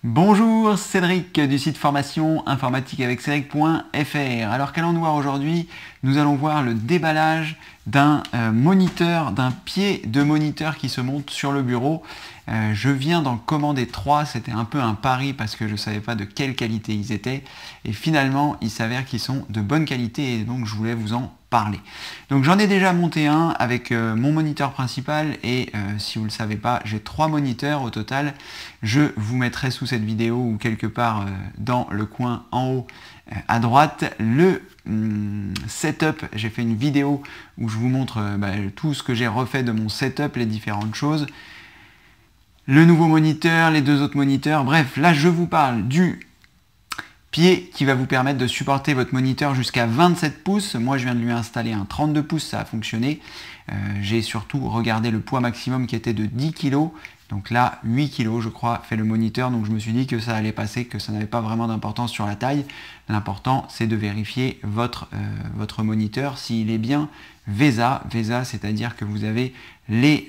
Bonjour, Cédric du site formation informatique avec Cédric.fr. Alors qu'allons-nous voir aujourd'hui? Nous allons voir le déballage d'un moniteur, d'un pied de moniteur qui se monte sur le bureau. Je viens d'en commander 3, c'était un peu un pari parce que je ne savais pas de quelle qualité ils étaient. Et finalement, il s'avère qu'ils sont de bonne qualité et donc je voulais vous en parler. Donc j'en ai déjà monté un avec mon moniteur principal et si vous ne le savez pas, j'ai 3 moniteurs au total. Je vous mettrai sous cette vidéo ou quelque part dans le coin en haut à droite le setup. J'ai fait une vidéo où je vous montre tout ce que j'ai refait de mon setup, les différentes choses. Le nouveau moniteur, les 2 autres moniteurs, bref, là je vous parle du pied qui va vous permettre de supporter votre moniteur jusqu'à 27 pouces. Moi je viens de lui installer un 32 pouces, ça a fonctionné. J'ai surtout regardé le poids maximum qui était de 10 kg. Donc là, 8 kg je crois fait le moniteur, donc je me suis dit que ça allait passer, que ça n'avait pas vraiment d'importance sur la taille. L'important c'est de vérifier votre moniteur s'il est bien VESA, c'est-à-dire que vous avez les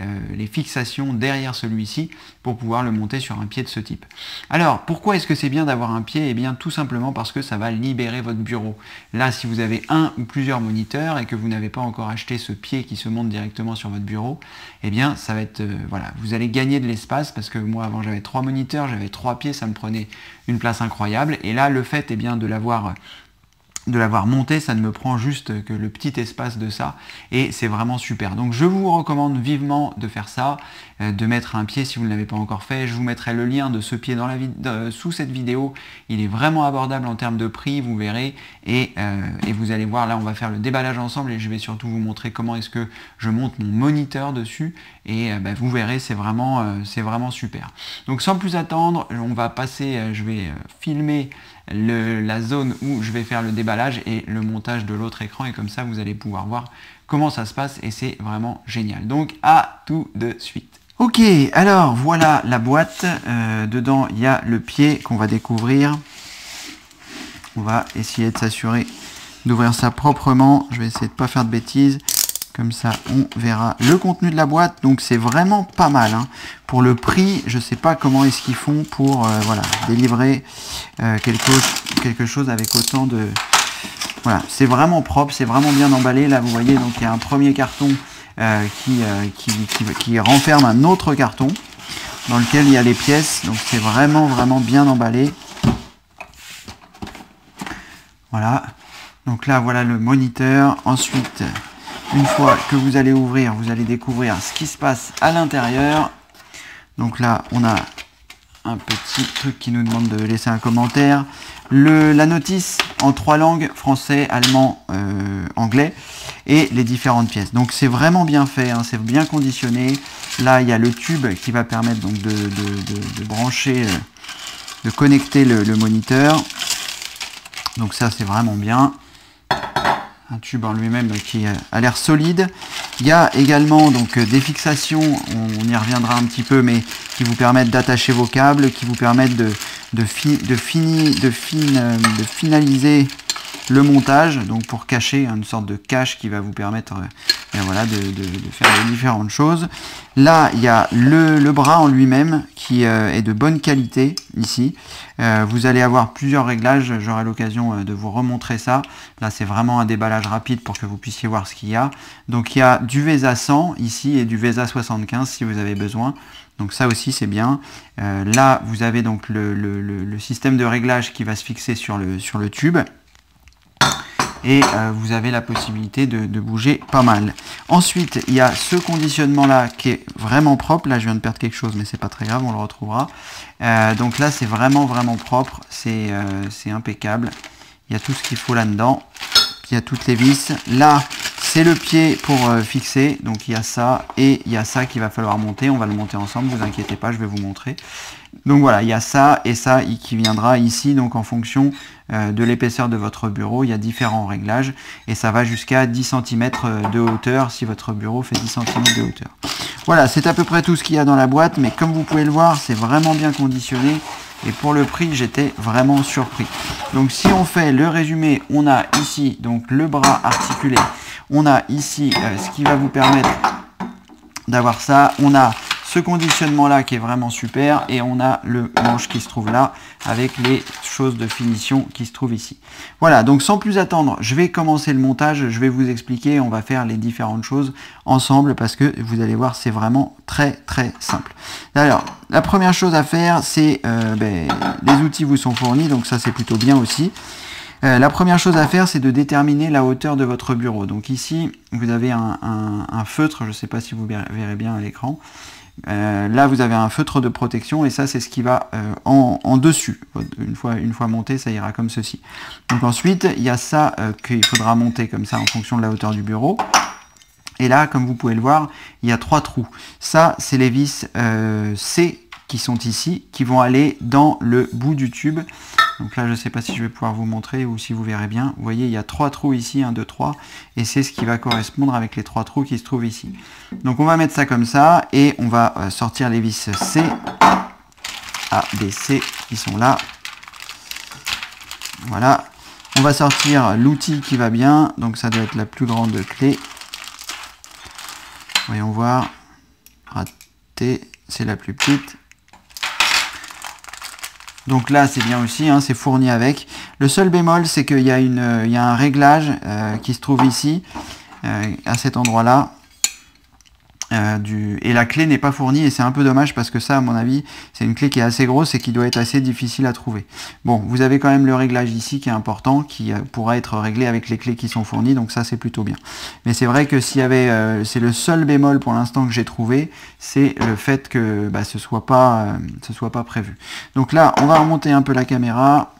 fixations derrière celui-ci pour pouvoir le monter sur un pied de ce type. Alors, pourquoi est-ce que c'est bien d'avoir un pied? Eh bien, tout simplement parce que ça va libérer votre bureau. Là, si vous avez un ou plusieurs moniteurs et que vous n'avez pas encore acheté ce pied qui se monte directement sur votre bureau, eh bien, ça va être, voilà, vous allez gagner de l'espace parce que moi, avant, j'avais 3 moniteurs, j'avais 3 pieds, ça me prenait une place incroyable. Et là, le fait, eh bien, de l'avoir monté, ça ne me prend juste que le petit espace de ça et c'est vraiment super. Donc je vous recommande vivement de faire ça, de mettre un pied si vous ne l'avez pas encore fait. Je vous mettrai le lien de ce pied sous cette vidéo. Il est vraiment abordable en termes de prix, vous verrez, et vous allez voir, là on va faire le déballage ensemble et je vais surtout vous montrer comment est-ce que je monte mon moniteur dessus et vous verrez, c'est vraiment super. Donc sans plus attendre, on va passer, je vais filmer la zone où je vais faire le déballage et le montage de l'autre écran et comme ça vous allez pouvoir voir comment ça se passe et c'est vraiment génial. Donc à tout de suite. Ok, alors voilà la boîte. Dedans il y a le pied qu'on va découvrir. On va essayer de s'assurer d'ouvrir ça proprement. Je vais essayer de ne pas faire de bêtises. Comme ça, on verra le contenu de la boîte. Donc, c'est vraiment pas mal. Hein. Pour le prix, je ne sais pas comment est-ce qu'ils font pour voilà, délivrer quelque chose avec autant de... Voilà, c'est vraiment propre, c'est vraiment bien emballé. Là, vous voyez, donc il y a un premier carton qui renferme un autre carton dans lequel il y a les pièces. Donc, c'est vraiment bien emballé. Voilà. Donc là, voilà le moniteur. Ensuite... Une fois que vous allez ouvrir, vous allez découvrir ce qui se passe à l'intérieur. Donc là, on a un petit truc qui nous demande de laisser un commentaire. La notice en 3 langues, français, allemand, anglais, et les différentes pièces. Donc c'est vraiment bien fait, hein, c'est bien conditionné. Là, il y a le tube qui va permettre donc de brancher, de connecter le moniteur. Donc ça, c'est vraiment bien. Un tube en lui-même qui a l'air solide. Il y a également donc des fixations, on y reviendra un petit peu, mais qui vous permettent d'attacher vos câbles, qui vous permettent de finaliser le montage, donc pour cacher une sorte de cache qui va vous permettre voilà, de faire les différentes choses. Là, il y a le bras en lui-même qui est de bonne qualité ici. Vous allez avoir plusieurs réglages, j'aurai l'occasion de vous remontrer ça. Là, c'est vraiment un déballage rapide pour que vous puissiez voir ce qu'il y a. Donc, il y a du VESA 100 ici et du VESA 75 si vous avez besoin. Donc ça aussi c'est bien. Là, vous avez donc le système de réglage qui va se fixer sur le tube. Et vous avez la possibilité de bouger pas mal. Ensuite, il y a ce conditionnement là qui est vraiment propre. Là, je viens de perdre quelque chose, mais c'est pas très grave, on le retrouvera. Donc là, c'est vraiment propre. C'est impeccable. Il y a tout ce qu'il faut là-dedans. Il y a toutes les vis. Là, c'est le pied pour fixer. Donc il y a ça et il y a ça qu'il va falloir monter. On va le monter ensemble, ne vous inquiétez pas, je vais vous montrer. Donc voilà, il y a ça et ça qui viendra ici. Donc en fonction de l'épaisseur de votre bureau, il y a différents réglages. Et ça va jusqu'à 10 cm de hauteur si votre bureau fait 10 cm de hauteur. Voilà, c'est à peu près tout ce qu'il y a dans la boîte. Mais comme vous pouvez le voir, c'est vraiment bien conditionné. Et pour le prix, j'étais vraiment surpris. Donc si on fait le résumé, on a ici donc le bras articulé. On a ici ce qui va vous permettre d'avoir ça. On a ce conditionnement là qui est vraiment super, et on a le manche qui se trouve là avec les choses de finition qui se trouvent ici. Voilà, donc sans plus attendre, je vais commencer le montage, je vais vous expliquer, on va faire les différentes choses ensemble parce que vous allez voir, c'est vraiment très simple. Alors, la première chose à faire, c'est les outils vous sont fournis, donc ça c'est plutôt bien aussi. La première chose à faire, c'est de déterminer la hauteur de votre bureau. Donc ici, vous avez un feutre, je ne sais pas si vous verrez bien à l'écran. Là, vous avez un feutre de protection et ça, c'est ce qui va en dessus. Une fois monté, ça ira comme ceci. Donc ensuite, il y a ça qu'il faudra monter comme ça en fonction de la hauteur du bureau. Et là, comme vous pouvez le voir, il y a 3 trous. Ça, c'est les vis C qui sont ici, qui vont aller dans le bout du tube. Donc là, je ne sais pas si je vais pouvoir vous montrer ou si vous verrez bien. Vous voyez, il y a 3 trous ici, 1, 2, 3, et c'est ce qui va correspondre avec les 3 trous qui se trouvent ici. Donc on va mettre ça comme ça, et on va sortir les vis C, A, B, C, qui sont là. Voilà. On va sortir l'outil qui va bien, donc ça doit être la plus grande clé. Voyons voir. Raté, c'est la plus petite. Donc là, c'est bien aussi, hein, c'est fourni avec. Le seul bémol, c'est qu'il y a un réglage qui se trouve ici, à cet endroit-là. Et la clé n'est pas fournie, et c'est un peu dommage parce que ça, à mon avis, c'est une clé qui est assez grosse et qui doit être assez difficile à trouver. Bon, vous avez quand même le réglage ici qui est important, qui pourra être réglé avec les clés qui sont fournies, donc ça, c'est plutôt bien. Mais c'est vrai que s'il y avait, c'est le seul bémol pour l'instant que j'ai trouvé, c'est le fait que ce soit pas prévu. Donc là, on va remonter un peu la caméra,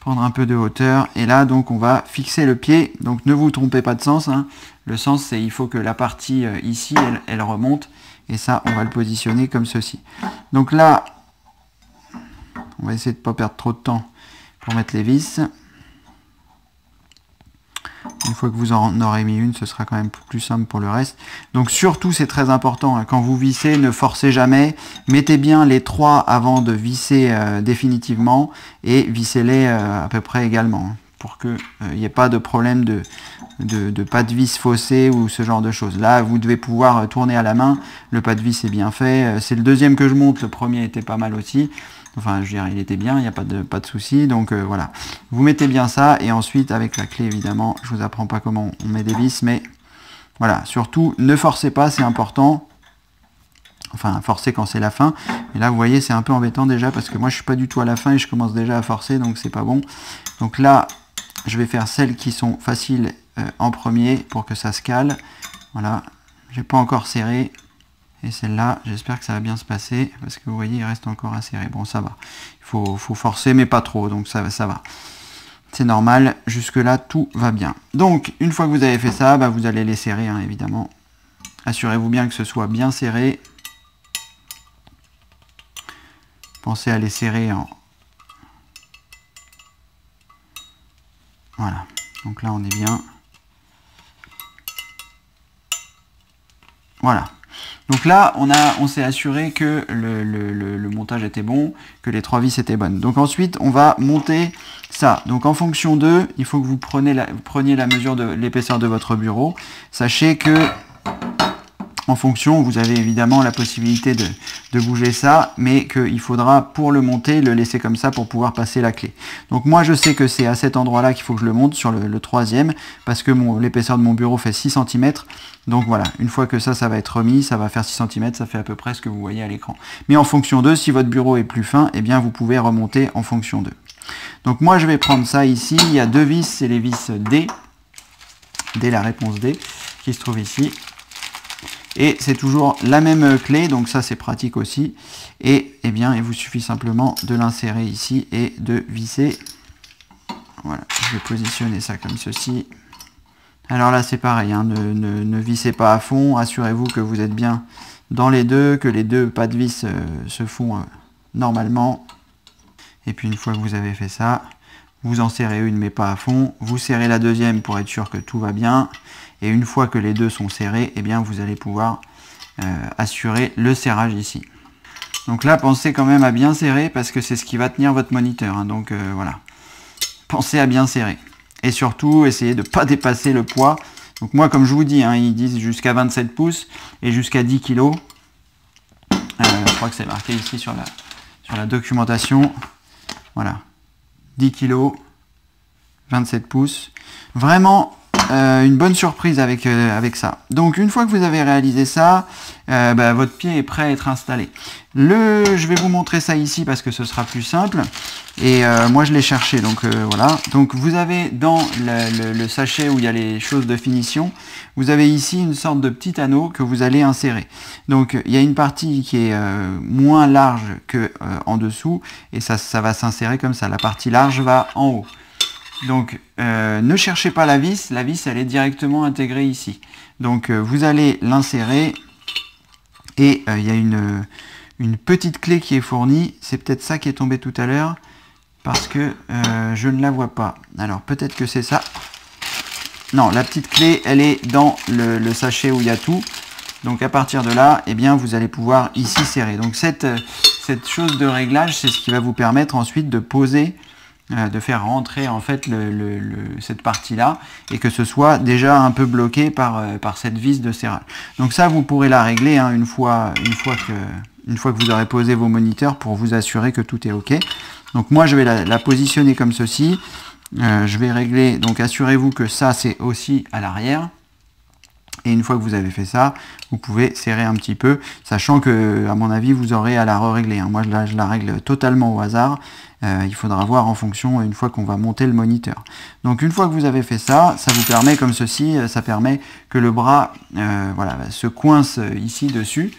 prendre un peu de hauteur, et là, donc, on va fixer le pied. Donc, ne vous trompez pas de sens, hein. Le sens, c'est il faut que la partie ici, elle remonte, et ça, on va le positionner comme ceci. Donc là, on va essayer de ne pas perdre trop de temps pour mettre les vis. Une fois que vous en aurez mis une, ce sera quand même plus simple pour le reste. Donc surtout, c'est très important, hein, quand vous vissez, ne forcez jamais. Mettez bien les 3 avant de visser définitivement, et vissez-les à peu près également, hein, pour qu'il n'y ait pas de problème de pas de vis faussé ou ce genre de choses. Là, vous devez pouvoir tourner à la main. Le pas de vis est bien fait. C'est le deuxième que je monte. Le premier était pas mal aussi. Enfin, je veux dire, il était bien, il n'y a pas de souci. Donc voilà, vous mettez bien ça, et ensuite avec la clé, évidemment, je vous apprends pas comment on met des vis, mais voilà, surtout ne forcez pas, c'est important. Enfin, forcer quand c'est la fin. Et là, vous voyez, c'est un peu embêtant déjà parce que moi, je suis pas du tout à la fin et je commence déjà à forcer, donc c'est pas bon. Donc là, je vais faire celles qui sont faciles en premier pour que ça se cale. Voilà, j'ai pas encore serré. Et celle-là, j'espère que ça va bien se passer, parce que vous voyez, il reste encore à serrer. Bon, ça va. Il faut forcer, mais pas trop, donc ça va. C'est normal, jusque-là, tout va bien. Donc, une fois que vous avez fait ça, vous allez les serrer, hein, évidemment. Assurez-vous bien que ce soit bien serré. Pensez à les serrer en... Voilà. Donc là, on est bien. Voilà. Donc là, on s'est assuré que le montage était bon, que les 3 vis étaient bonnes. Donc ensuite, on va monter ça. Donc en fonction d'eux, il faut que vous preniez la mesure de l'épaisseur de votre bureau. Sachez que en fonction, vous avez évidemment la possibilité de bouger ça, mais qu'il faudra, pour le monter, le laisser comme ça pour pouvoir passer la clé. Donc moi, je sais que c'est à cet endroit-là qu'il faut que je le monte, sur le 3e, parce que l'épaisseur de mon bureau fait 6 cm. Donc voilà, une fois que ça va être remis, ça va faire 6 cm, ça fait à peu près ce que vous voyez à l'écran. Mais en fonction d'eux, si votre bureau est plus fin, eh bien vous pouvez remonter en fonction d'eux. Donc moi, je vais prendre ça ici. Il y a 2 vis, c'est les vis D, la réponse D, qui se trouve ici. Et c'est toujours la même clé, donc ça c'est pratique aussi. Et eh bien, il vous suffit simplement de l'insérer ici et de visser. Voilà, je vais positionner ça comme ceci. Alors là c'est pareil, hein, ne vissez pas à fond, assurez-vous que vous êtes bien dans les deux, que les deux pas de vis se font normalement. Et puis une fois que vous avez fait ça, vous en serrez une mais pas à fond, vous serrez la deuxième pour être sûr que tout va bien. Et une fois que les deux sont serrés, eh bien vous allez pouvoir assurer le serrage ici. Donc là, pensez quand même à bien serrer parce que c'est ce qui va tenir votre moniteur, hein, donc voilà. Pensez à bien serrer. Et surtout, essayez de ne pas dépasser le poids. Donc moi, comme je vous dis, hein, ils disent jusqu'à 27 pouces et jusqu'à 10 kg. Je crois que c'est marqué ici sur la documentation. Voilà, 10 kg, 27 pouces. Vraiment une bonne surprise avec ça. Donc une fois que vous avez réalisé ça, votre pied est prêt à être installé. Je vais vous montrer ça ici parce que ce sera plus simple. Et moi je l'ai cherché, donc voilà. Donc vous avez dans le sachet où il y a les choses de finition, vous avez ici une sorte de petit anneau que vous allez insérer. Donc il y a une partie qui est moins large que en dessous, et ça va s'insérer comme ça. La partie large va en haut. Donc ne cherchez pas la vis elle est directement intégrée ici. Donc vous allez l'insérer, et il y a une petite clé qui est fournie. C'est peut-être ça qui est tombé tout à l'heure, parce que je ne la vois pas. Alors peut-être que c'est ça. Non, la petite clé, elle est dans le sachet où il y a tout. Donc à partir de là, eh bien, vous allez pouvoir ici serrer. Donc cette chose de réglage, c'est ce qui va vous permettre ensuite de poser, de faire rentrer en fait cette partie-là, et que ce soit déjà un peu bloqué par cette vis de serrage. Donc ça, vous pourrez la régler hein, une fois que vous aurez posé vos moniteurs, pour vous assurer que tout est OK. Donc moi, je vais la positionner comme ceci. Je vais régler, donc assurez-vous que ça, c'est aussi à l'arrière. Et une fois que vous avez fait ça, vous pouvez serrer un petit peu, sachant que, à mon avis, vous aurez à la régler. Moi, je la règle totalement au hasard. Il faudra voir en fonction, une fois qu'on va monter le moniteur. Donc, une fois que vous avez fait ça, ça vous permet comme ceci, ça permet que le bras se coince ici dessus.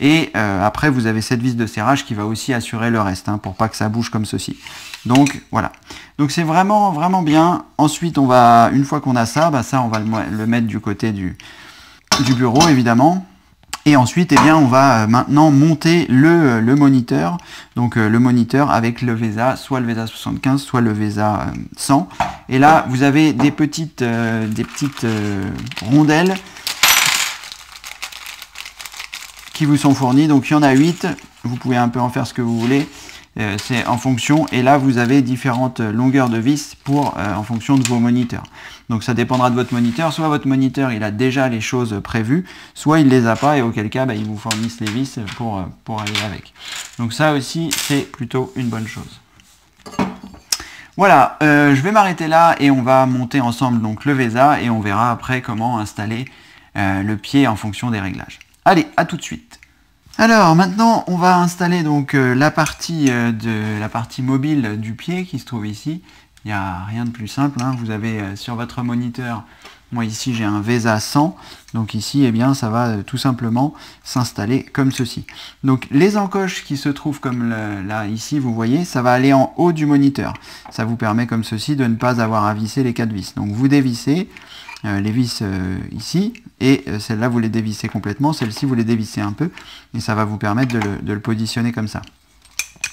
Et après, vous avez cette vis de serrage qui va aussi assurer le reste, hein, pour pas que ça bouge comme ceci. Donc, voilà. Donc, c'est vraiment, vraiment bien. Ensuite, une fois qu'on a ça, ça, on va le mettre du côté du bureau, évidemment. Et ensuite, eh bien, on va maintenant monter le moniteur. Donc, le moniteur avec le VESA, soit le VESA 75, soit le VESA 100. Et là, vous avez des petites rondelles qui vous sont fournies. Donc, il y en a 8. Vous pouvez un peu en faire ce que vous voulez. C'est en fonction, et là vous avez différentes longueurs de vis en fonction de vos moniteurs. Donc ça dépendra de votre moniteur. Soit votre moniteur il a déjà les choses prévues, soit il les a pas, et auquel cas ils vous fournissent les vis pour aller avec. Donc ça aussi c'est plutôt une bonne chose. Voilà, je vais m'arrêter là et on va monter ensemble donc le VESA, et on verra après comment installer le pied en fonction des réglages. Allez, à tout de suite. Alors maintenant on va installer donc la partie mobile du pied qui se trouve ici. Il n'y a rien de plus simple, hein. Vous avez sur votre moniteur, moi ici j'ai un VESA 100, donc ici eh bien ça va tout simplement s'installer comme ceci. Donc les encoches qui se trouvent comme là ici, vous voyez, ça va aller en haut du moniteur. Ça vous permet comme ceci de ne pas avoir à visser les 4 vis. Donc vous dévissez les vis ici, et celle-là vous les dévissez complètement, celle-ci vous les dévissez un peu, et ça va vous permettre de le positionner comme ça.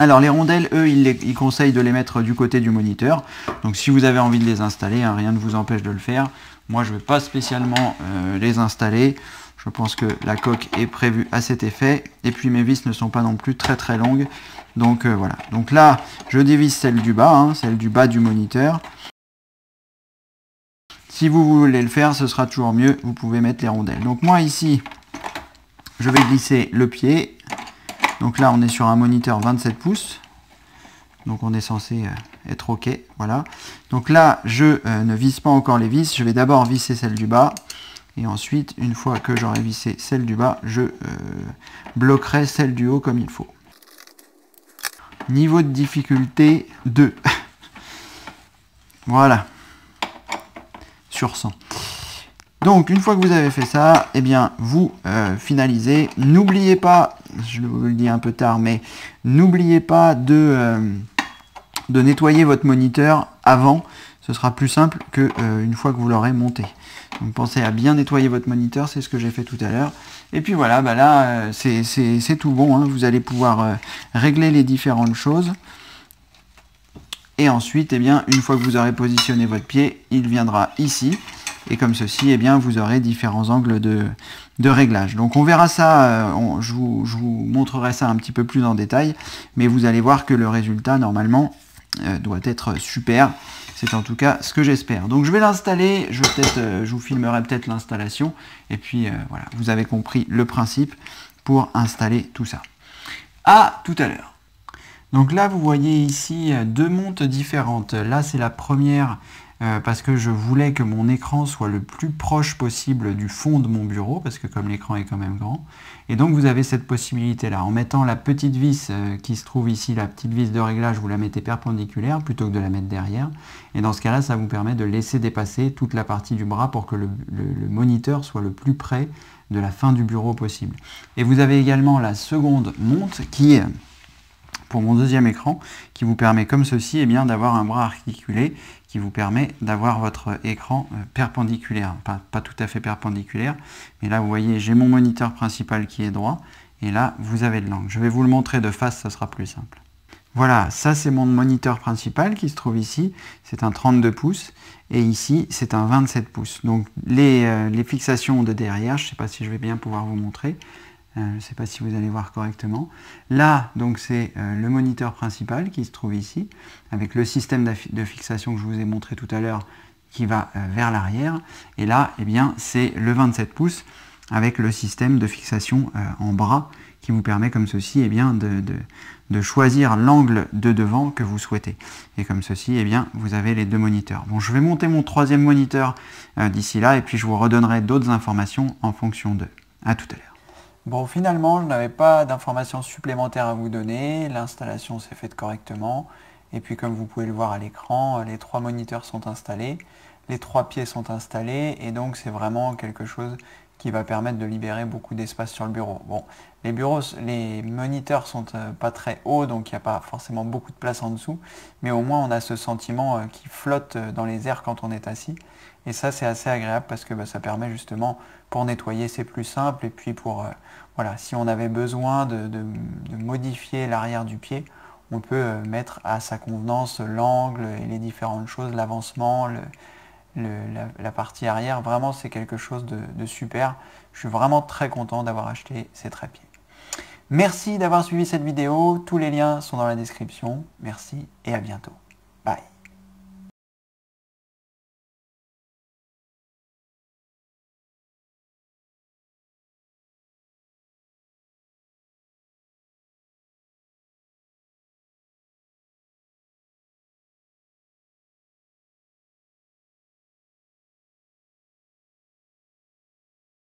Alors les rondelles, eux, ils conseillent de les mettre du côté du moniteur. Donc si vous avez envie de les installer, hein, rien ne vous empêche de le faire. Moi je ne vais pas spécialement les installer. Je pense que la coque est prévue à cet effet, et puis mes vis ne sont pas non plus très très longues. Donc voilà. Donc là je dévisse celle du bas, hein, celle du bas du moniteur. Si vous voulez le faire, ce sera toujours mieux, vous pouvez mettre les rondelles. Donc moi ici, je vais glisser le pied. Donc là, on est sur un moniteur 27 pouces. Donc on est censé être OK, voilà. Donc là, je ne visse pas encore les vis. Je vais d'abord visser celle du bas. Et ensuite, une fois que j'aurai vissé celle du bas, je bloquerai celle du haut comme il faut. Niveau de difficulté 2. Voilà. Sur 100. Donc une fois que vous avez fait ça, eh bien vous finalisez. N'oubliez pas, je vous le dis un peu tard, mais n'oubliez pas de nettoyer votre moniteur avant. Ce sera plus simple que une fois que vous l'aurez monté. Donc pensez à bien nettoyer votre moniteur, c'est ce que j'ai fait tout à l'heure. Et puis voilà, là c'est tout bon, hein. Vous allez pouvoir régler les différentes choses. Et ensuite, eh bien, une fois que vous aurez positionné votre pied, il viendra ici. Et comme ceci, eh bien, vous aurez différents angles de réglage. Donc on verra ça, je vous montrerai ça un petit peu plus en détail. Mais vous allez voir que le résultat, normalement, doit être super. C'est en tout cas ce que j'espère. Donc je vais l'installer. Je vous filmerai peut-être l'installation. Et puis voilà, vous avez compris le principe pour installer tout ça. À tout à l'heure. Donc là, vous voyez ici deux montes différentes. Là, c'est la première parce que je voulais que mon écran soit le plus proche possible du fond de mon bureau, parce que comme l'écran est quand même grand. Et donc, vous avez cette possibilité-là. En mettant la petite vis qui se trouve ici, la petite vis de réglage, vous la mettez perpendiculaire plutôt que de la mettre derrière. Et dans ce cas-là, ça vous permet de laisser dépasser toute la partie du bras pour que le moniteur soit le plus près de la fin du bureau possible. Et vous avez également la seconde monte qui est pour mon deuxième écran, qui vous permet comme ceci eh bien d'avoir un bras articulé, qui vous permet d'avoir votre écran perpendiculaire, pas tout à fait perpendiculaire, mais là vous voyez j'ai mon moniteur principal qui est droit, et là vous avez de l'angle. Je vais vous le montrer de face, ça sera plus simple. Voilà, ça c'est mon moniteur principal qui se trouve ici, c'est un 32 pouces, et ici c'est un 27 pouces. Donc les fixations de derrière, je ne sais pas si je vais bien pouvoir vous montrer, je ne sais pas si vous allez voir correctement. Là, donc c'est le moniteur principal qui se trouve ici, avec le système de fixation que je vous ai montré tout à l'heure qui va vers l'arrière. Et là, eh bien, c'est le 27 pouces avec le système de fixation en bras qui vous permet comme ceci eh bien, de choisir l'angle de devant que vous souhaitez. Et comme ceci, eh bien, vous avez les deux moniteurs. Bon, je vais monter mon troisième moniteur d'ici là et puis je vous redonnerai d'autres informations en fonction d'eux. À tout à l'heure. Bon, finalement, je n'avais pas d'informations supplémentaires à vous donner. L'installation s'est faite correctement. Et puis, comme vous pouvez le voir à l'écran, les trois moniteurs sont installés. Les trois pieds sont installés. Et donc, c'est vraiment quelque chose qui va permettre de libérer beaucoup d'espace sur le bureau. Bon, les moniteurs sont pas très hauts, donc il n'y a pas forcément beaucoup de place en dessous. Mais au moins, on a ce sentiment qui flotte dans les airs quand on est assis. Et ça, c'est assez agréable parce que ça permet justement, pour nettoyer, c'est plus simple. Et puis, voilà, si on avait besoin de modifier l'arrière du pied, on peut mettre à sa convenance l'angle et les différentes choses, l'avancement, la partie arrière. Vraiment, c'est quelque chose de super. Je suis vraiment très content d'avoir acheté ces trépieds. Merci d'avoir suivi cette vidéo. Tous les liens sont dans la description. Merci et à bientôt.